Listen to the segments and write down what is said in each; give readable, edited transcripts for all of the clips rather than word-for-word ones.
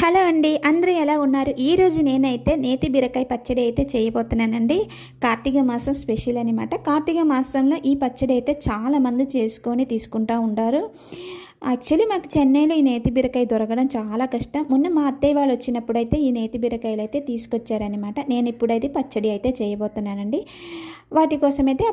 Hello అండి, అందరూ ఎలా ఉన్నారు? ఈరోజు నేనైతే నేతి బీరకాయ పచ్చడి అయితే చేయబోతున్నానండి. కార్తీక మాసం స్పెషల్ అనమాట. కార్తీక మాసంలో ఈ పచ్చడి అయితే చాలామంది చేసుకొని తీసుకుంటూ ఉంటారు. యాక్చువల్లీ మాకు చెన్నైలో ఈ నేతి బీరకాయ దొరకడం చాలా కష్టం. మొన్న మా అత్తయ్య వాళ్ళు వచ్చినప్పుడైతే ఈ నేతి బీరకాయలు అయితే తీసుకొచ్చారనమాట. నేను ఇప్పుడైతే పచ్చడి అయితే చేయబోతున్నానండి. వాటి కోసమైతే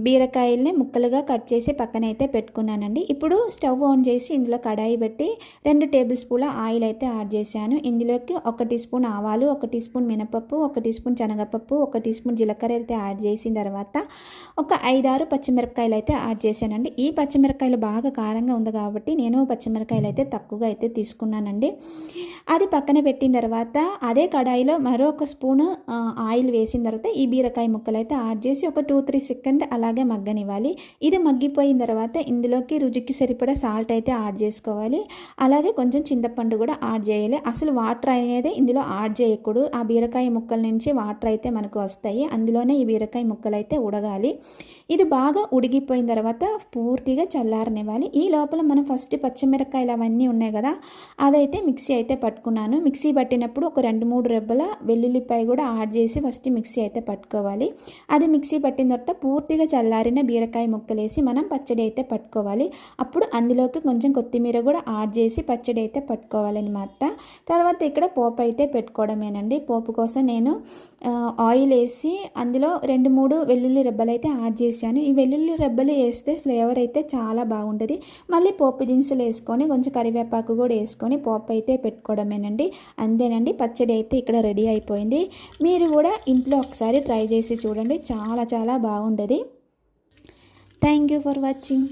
బీరకాయల్ని ముక్కలుగా కట్ చేసి పక్కనైతే పెట్టుకున్నానండి. ఇప్పుడు స్టవ్ ఆన్ చేసి ఇందులో కడాయి పెట్టి 2 టేబుల్ స్పూన్ల ఆయిల్ అయితే యాడ్ చేశాను. ఇందులోకి 1 టీ స్పూన్ ఆవాలు, 1 టీ స్పూన్ మినపప్పు, 1 టీ స్పూన్ శనగపప్పు, 1 టీ స్పూన్ జీలకర్ర అయితే యాడ్ చేసిన తర్వాత ఒక 5-6 పచ్చిమిరపకాయలు అయితే యాడ్ చేశానండి. ఈ పచ్చిమిరపకాయలు బాగా కారంగా ఉంది కాబట్టి నేను పచ్చిమిరపకాయలు అయితే తక్కువగా అయితే తీసుకున్నానండి. అది పక్కన పెట్టిన తర్వాత అదే కడాయిలో మరొక స్పూను ఆయిల్ వేసిన తర్వాత ఈ బీరకాయ ముక్కలు అయితే యాడ్ చేసి ఒక 2-3 సెకండ్ అలాగే మగ్గనివ్వాలి. ఇది మగ్గిపోయిన తర్వాత ఇందులోకి రుచికి సరిపడా సాల్ట్ అయితే యాడ్ చేసుకోవాలి. అలాగే కొంచెం చింతపండు కూడా యాడ్ చేయాలి. అసలు వాటర్ అనేది ఇందులో యాడ్ చేయకూడదు. ఆ బీరకాయ ముక్కల నుంచి వాటర్ అయితే మనకు వస్తాయి. అందులోనే ఈ బీరకాయ ముక్కలు అయితే ఉడగాలి. ఇది బాగా ఉడిగిపోయిన తర్వాత పూర్తిగా చల్లారనివ్వాలి. ఈ లోపల మనం ఫస్ట్ పచ్చిమిరపకాయలు అవన్నీ ఉన్నాయి కదా, అదైతే మిక్సీ అయితే పట్టుకున్నాను. మిక్సీ పట్టినప్పుడు ఒక 2-3 రెబ్బల వెల్లుల్లిపాయ కూడా యాడ్ చేసి ఫస్ట్ మిక్సీ అయితే పట్టుకోవాలి. అది మిక్సీ పట్టిన తర్వాత పూర్తిగా చల్లారిన బీరకాయ ముక్కలేసి మనం పచ్చడి అయితే పట్టుకోవాలి. అప్పుడు అందులోకి కొంచెం కొత్తిమీర కూడా యాడ్ చేసి పచ్చడి అయితే పట్టుకోవాలన్నమాట. తర్వాత ఇక్కడ పోపు అయితే పెట్టుకోవడమేనండి. పోపు కోసం నేను ఆయిల్ వేసి అందులో 2-3 వెల్లుల్లి రెబ్బలు అయితే యాడ్ చేశాను. ఈ వెల్లుల్లి రెబ్బలు వేస్తే ఫ్లేవర్ అయితే చాలా బాగుంటుంది. మళ్ళీ పోపు దినుసులు వేసుకొని కొంచెం కరివేపాకు కూడా వేసుకొని పోపు అయితే పెట్టుకోవడమేనండి. అంతేనండి, పచ్చడి అయితే ఇక్కడ రెడీ అయిపోయింది. మీరు కూడా ఇంట్లో ఒకసారి ట్రై చేసి చూడండి, చాలా చాలా బాగుంటుంది. Thank you for watching.